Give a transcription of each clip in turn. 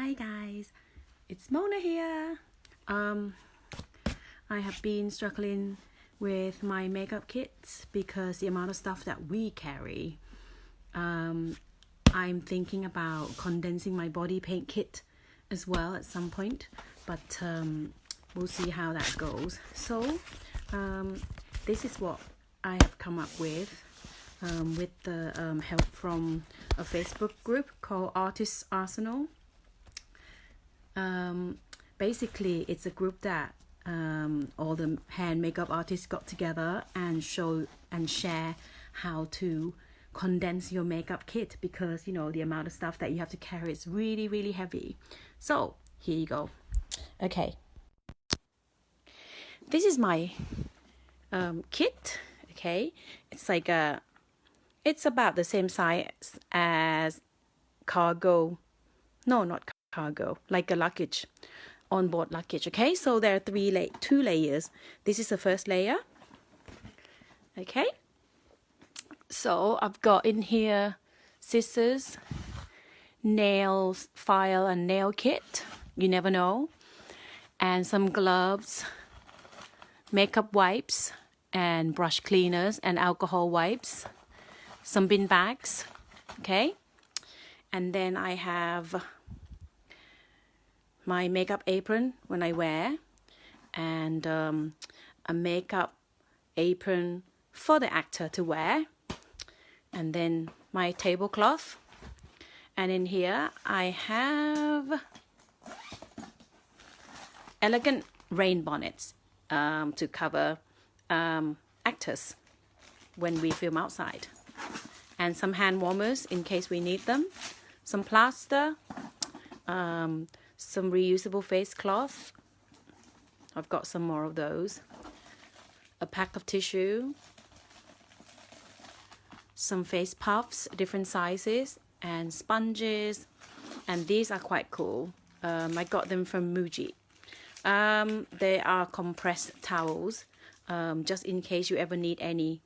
Hi guys, it's Mona here. I have been struggling with my makeup kits because the amount of stuff that we carry. I'm thinking about condensing my body paint kit as well at some point, but we'll see how that goes. So this is what I have come up with the help from a Facebook group called Artists Arsenal. Basically, it's a group that all the hand makeup artists got together and show and share how to condense your makeup kit, because you know the amount of stuff that you have to carry is really heavy. So here you go. Okay, this is my kit. Okay, it's about the same size as cargo. No, not cargo, like a luggage, on-board luggage. Okay, so there are two layers. This is the first layer. Okay, so I've got in here scissors, nails, file and nail kit, you never know, and some gloves, makeup wipes and brush cleaners and alcohol wipes, some bin bags. Okay, and then I have my makeup apron when I wear, and a makeup apron for the actor to wear, and then my tablecloth. And in here I have elegant rain bonnets to cover actors when we film outside, and some hand warmers in case we need them, some plaster, some reusable face cloth. I've got some more of those, a pack of tissue, some face puffs, different sizes, and sponges. And these are quite cool. I got them from Muji. They are compressed towels, just in case you ever need any.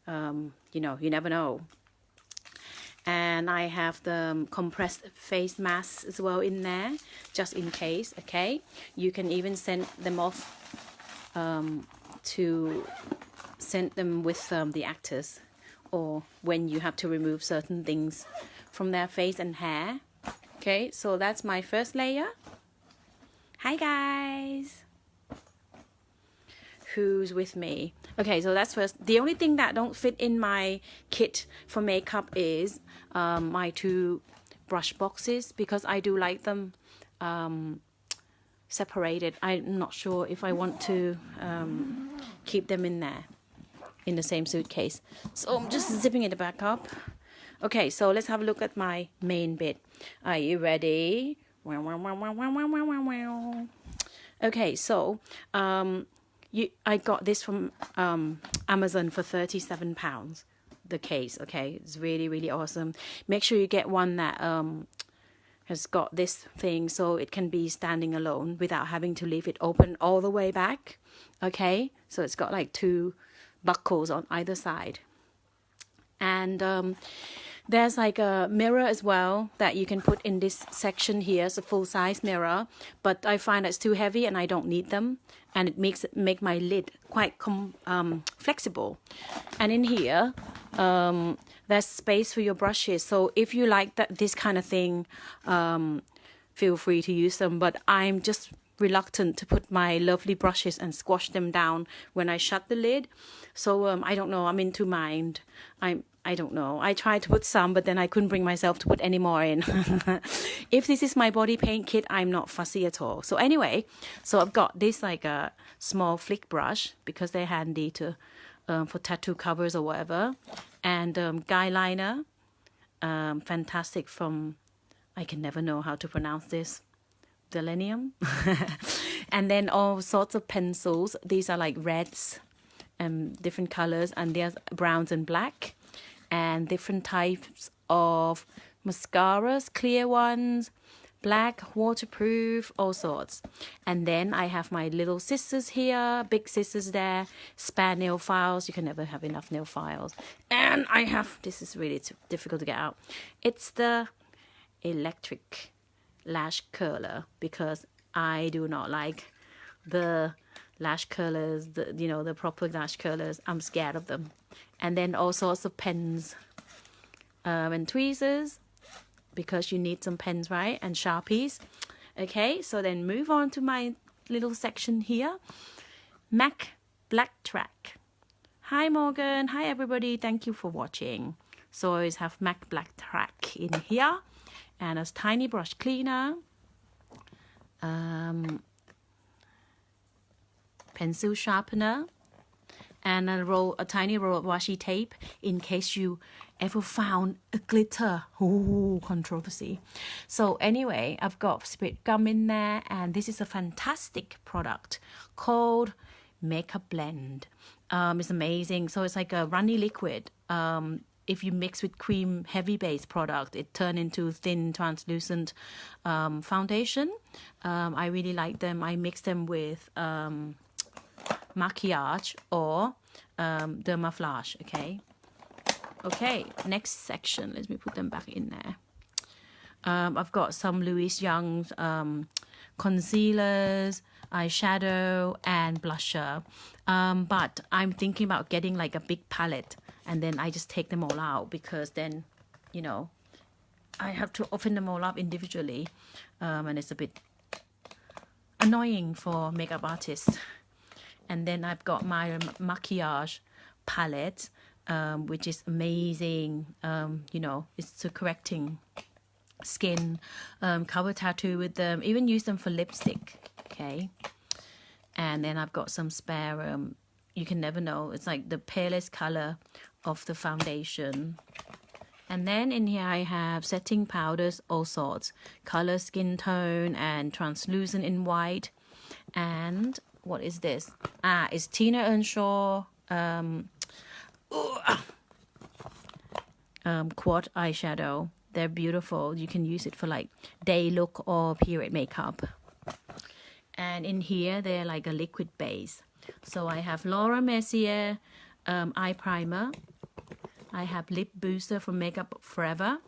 You never know. And I have the compressed face masks as well in there, just in case. Okay, you can even send them off to send them with the actors, or when you have to remove certain things from their face and hair. Okay, so that's my first layer. Hi guys, who's with me? Okay, so that's first. The only thing that don't fit in my kit for makeup is my two brush boxes, because I do like them separated. I'm not sure if I want to keep them in there in the same suitcase, so I'm just zipping it back up. Okay, so let's have a look at my main bit. Are you ready? Okay, so I got this from Amazon for £37, the case. Okay, it's really awesome. Make sure you get one that has got this thing, so it can be standing alone without having to leave it open all the way back. Okay, so it's got like two buckles on either side, and there's like a mirror as well that you can put in this section here. It's a full-size mirror, but I find it's too heavy and I don't need them, and it make my lid quite flexible. And in here there's space for your brushes, so if you like this kind of thing, feel free to use them, but I'm just reluctant to put my lovely brushes and squash them down when I shut the lid. So I don't know, I'm in two mind. I don't know. I tried to put some, but then I couldn't bring myself to put any more in. If this is my body paint kit, I'm not fussy at all. So anyway, so I've got this like a small flick brush, because they're handy to for tattoo covers or whatever, and guy liner, fantastic, from, I can never know how to pronounce this, Delenium. And then all sorts of pencils. These are like reds and different colors, and there's browns and black, and different types of mascaras, clear ones, black, waterproof, all sorts. And then I have my little scissors here, big scissors there, spare nail files. You can never have enough nail files. And I have, this is really difficult to get out, it's the electric lash curler because I do not like the lash curlers, the proper lash curlers. I'm scared of them. And then all sorts of pens and tweezers, because you need some pens, right? And Sharpies. Okay, so then move on to my little section here. MAC Black Track. Hi Morgan, hi everybody, thank you for watching. So I always have MAC Black Track in here, and a tiny brush cleaner, pencil sharpener, and a tiny roll of washi tape in case you ever found a glitter. Ooh, controversy. So anyway, I've got Spirit Gum in there, and this is a fantastic product called Makeup Blend. It's amazing. So it's like a runny liquid. If you mix with cream heavy base product, it turns into thin translucent foundation. I really like them. I mix them with Maquillage or Dermaflash. Okay, next section. Let me put them back in there. I've got some Louis Young's concealers, eyeshadow, and blusher. But I'm thinking about getting like a big palette, and then I just take them all out, because then, I have to open them all up individually, and it's a bit annoying for makeup artists. And then I've got my Maquillage palette, which is amazing. It's correcting skin, cover tattoo with them, even use them for lipstick. Okay, and then I've got some spare, you can never know, it's like the palest color of the foundation. And then in here I have setting powders, all sorts, color, skin tone, and translucent in white. And what is this? It's Tina Earnshaw quad eyeshadow. They're beautiful. You can use it for like day look or period makeup. And in here they're like a liquid base. So I have Laura Mercier eye primer. I have lip booster from Makeup Forever.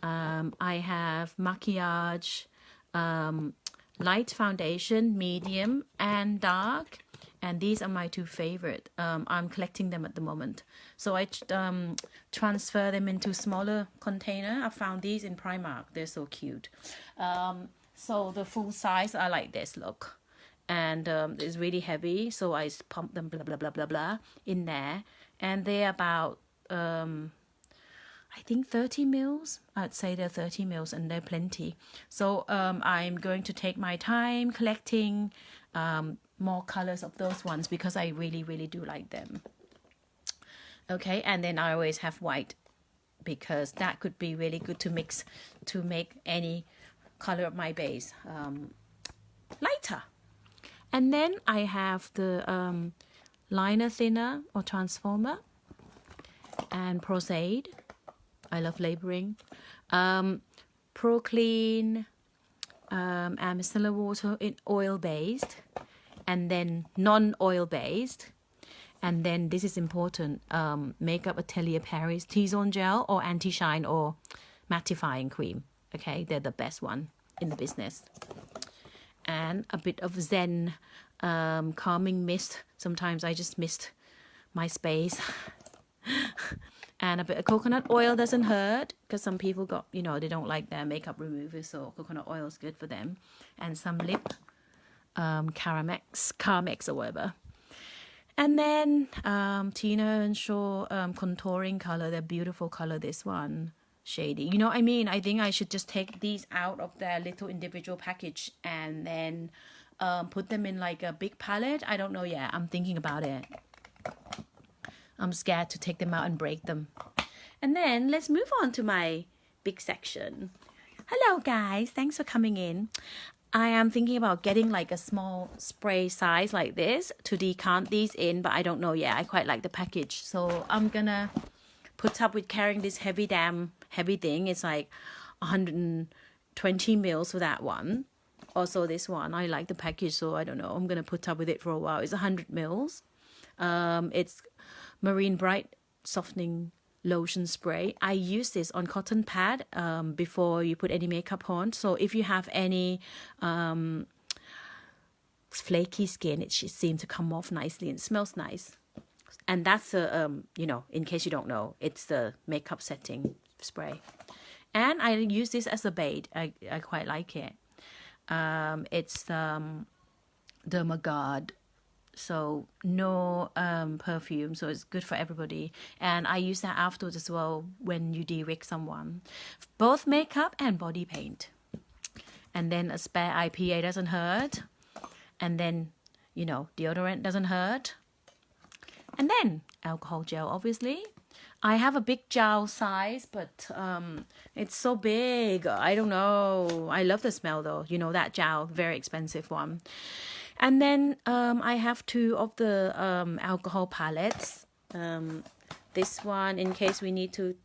I have Maquillage light foundation, medium and dark, and these are my two favorite. I'm collecting them at the moment, so I transfer them into smaller container. I found these in Primark. They're so cute. So the full size, I like this look, and it's really heavy, so I pump them blah blah blah blah blah in there, and they're about I think 30 mils. I'd say they're 30 mils, and they're plenty. So I'm going to take my time collecting more colors of those ones, because I really, really do like them. Okay, and then I always have white, because that could be really good to mix to make any color of my base lighter. And then I have the liner thinner or transformer and Prosade. I love laboring. Pro Clean and micellar water in oil based, and then non-oil based. And then this is important, Makeup Atelier Paris T-Zone Gel or Anti-Shine or Mattifying Cream. Okay, they're the best one in the business. And a bit of Zen calming mist. Sometimes I just mist my space. And a bit of coconut oil doesn't hurt, because some people got, they don't like their makeup remover, so coconut oil is good for them. And some lip Carmex or whatever. And then Tina Earnshaw contouring color, the beautiful color, this one, shady. You know what I mean? I think I should just take these out of their little individual package and then put them in like a big palette. I don't know yet. I'm thinking about it. I'm scared to take them out and break them. And then let's move on to my big section. Hello guys, thanks for coming in. I am thinking about getting like a small spray size like this to decant these in, but I don't know yet. I quite like the package, so I'm gonna put up with carrying this heavy thing. It's like 120 mils for that one. Also this one, I like the package, so I don't know, I'm gonna put up with it for a while. It's 100 mils. It's Marine Bright Softening lotion spray. I use this on cotton pad before you put any makeup on. So if you have any flaky skin, it should seem to come off nicely and smells nice. And that's the in case you don't know, it's the makeup setting spray. And I use this as a bait. I quite like it. It's Dermagard, so no perfume, so it's good for everybody. And I use that afterwards as well when you de-rig someone, both makeup and body paint. And then a spare IPA doesn't hurt, and then deodorant doesn't hurt, and then alcohol gel. Obviously I have a big gel size, but it's so big, I don't know. I love the smell though, that gel, very expensive one. And then I have 2 of the alcohol palettes. This one, in case we need to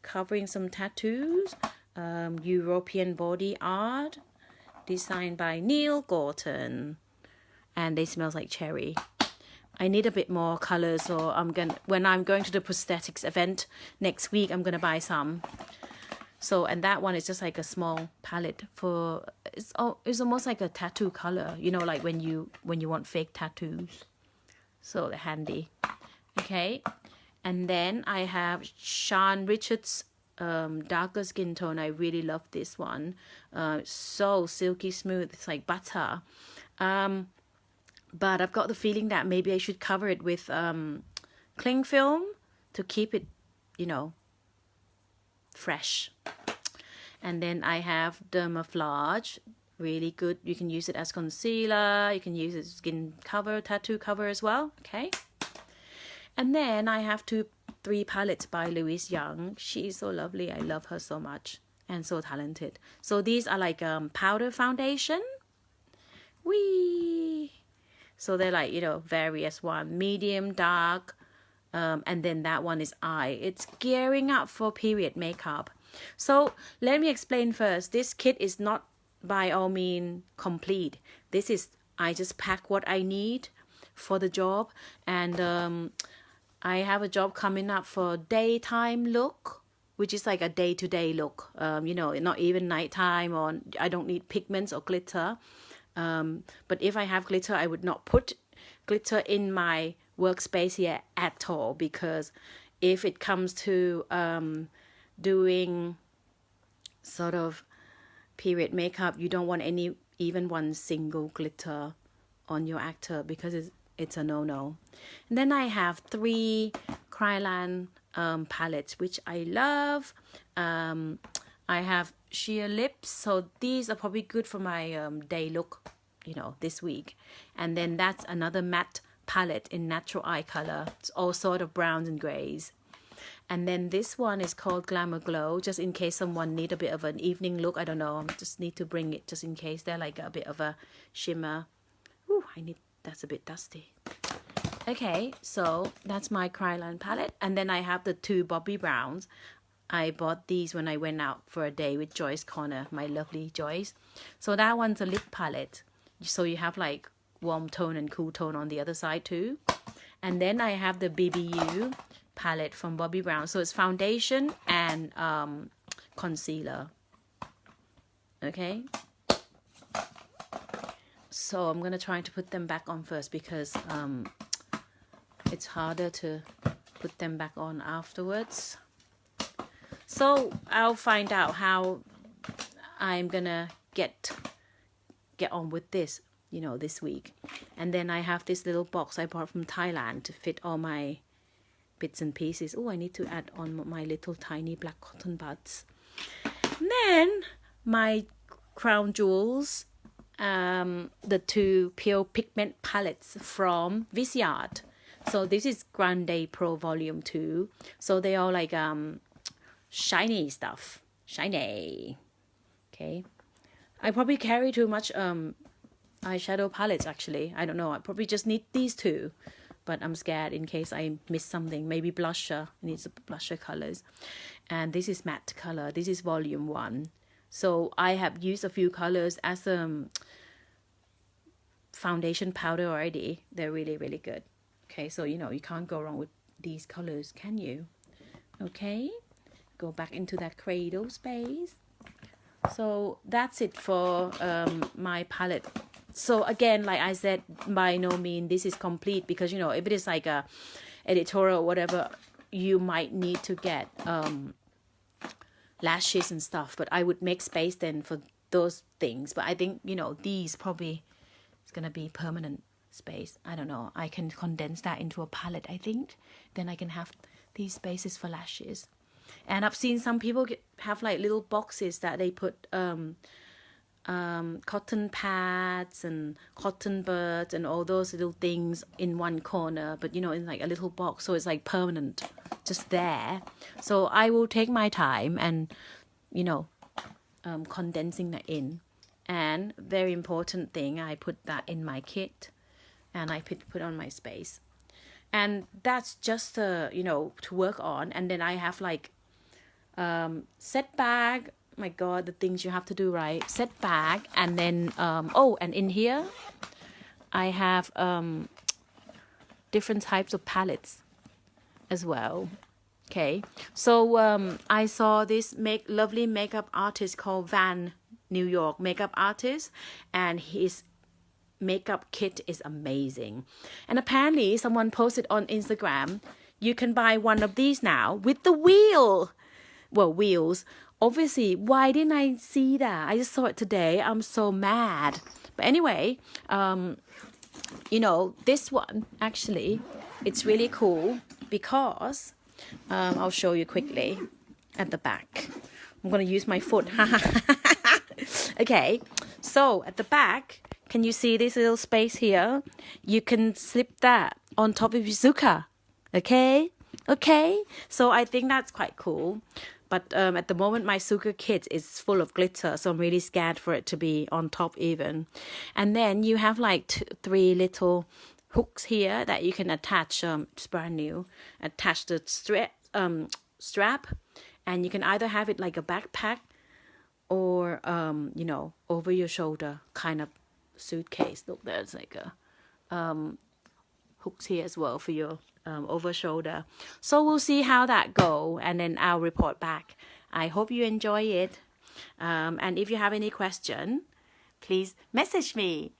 covering some tattoos, European Body Art, designed by Neil Gorton, and they smells like cherry. I need a bit more color, so when I'm going to the prosthetics event next week, I'm gonna buy some. So, and that one is just like a small palette for, it's almost like a tattoo color, like when you want fake tattoos. So they're handy. Okay, and then I have Sean Richards darker skin tone. I really love this one. So silky smooth, it's like butter. But I've got the feeling that maybe I should cover it with cling film to keep it, fresh. And then I have Dermaflage, really good. You can use it as concealer. You can use it as skin cover, tattoo cover as well. Okay. And then I have 3 palettes by Louise Young. She is so lovely. I love her so much and so talented. So these are like powder foundation. Whee! So they're like, various one, medium, dark, and then that one is eye. It's gearing up for period makeup. So let me explain first. This kit is not by all means complete. This is, I just pack what I need for the job. And I have a job coming up for daytime look, which is like a day-to-day look. Not even nighttime, or I don't need pigments or glitter. But if I have glitter, I would not put glitter in my workspace here at all, because if it comes to doing sort of period makeup, you don't want even one single glitter on your actor, because it's a no-no. And then I have 3 Kryolan palettes, which I love. I have sheer lips, so these are probably good for my day look, this week. And then that's another matte palette in natural eye color. It's all sort of browns and grays. And then this one is called Glamour Glow, just in case someone need a bit of an evening look. I don't know, I just need to bring it just in case they're like a bit of a shimmer. Ooh, that's a bit dusty. Okay, so that's my Kryolan palette. And then I have the 2 Bobbi Browns. I bought these when I went out for a day with Joyce Connor, my lovely Joyce. So that one's a lip palette. So you have like warm tone and cool tone on the other side too. And then I have the BBU palette from Bobbi Brown. So it's foundation and concealer. Okay. So I'm going to try to put them back on first, because it's harder to put them back on afterwards. So I'll find out how I'm gonna get on with this, this week. And then I have this little box I bought from Thailand to fit all my bits and pieces. Oh, I need to add on my little tiny black cotton buds. And then my crown jewels, the 2 Pure Pigment palettes from Viseart. So this is Grande Pro Volume 2. So they all like shiny stuff. Shiny. Okay. I probably carry too much eyeshadow palettes actually. I don't know. I probably just need these 2. But I'm scared in case I miss something. Maybe blusher. I need some blusher colors. And this is matte color. This is volume 1. So I have used a few colors as foundation powder already. They're really, really good. Okay, so you can't go wrong with these colors, can you? Okay, go back into that cradle space. So that's it for my palette. So again, like I said, by no means this is complete, because you know, if it is like a editorial or whatever, you might need to get lashes and stuff, but I would make space then for those things. But I think, you know, these probably it's gonna be permanent space. I don't know, I can condense that into a palette, I think. Then I can have these spaces for lashes. And I've seen some people have like little boxes that they put cotton pads and cotton buds and all those little things in one corner, but you know, in like a little box, so it's like permanent, just there. So I will take my time and, you know, condensing that in. And very important thing, I put that in my kit, and I put on my space. And that's just you know, to work on. And then I have like set bag. My god, the things you have to do, right? Set bag. And then oh, and in here I have different types of palettes as well. Okay, so I saw this lovely makeup artist called Van New York makeup artist, and his makeup kit is amazing. And apparently someone posted on Instagram, you can buy one of these now with the wheels. Obviously, why didn't I see that? I just saw it today. I'm so mad. But anyway, you know, this one actually, it's really cool because I'll show you quickly at the back. I'm going to use my foot. Okay, so at the back, can you see this little space here? You can slip that on top of your Zuka. Okay, so I think that's quite cool. But at the moment, my Zuka kit is full of glitter, so I'm really scared for it to be on top even. And then you have like 3 little hooks here that you can attach. It's brand new. Attach the strap, and you can either have it like a backpack or you know, over your shoulder kind of suitcase. Look, there's like a hooks here as well for your over shoulder. So we'll see how that go, and then I'll report back. I hope you enjoy it, and if you have any question, please message me.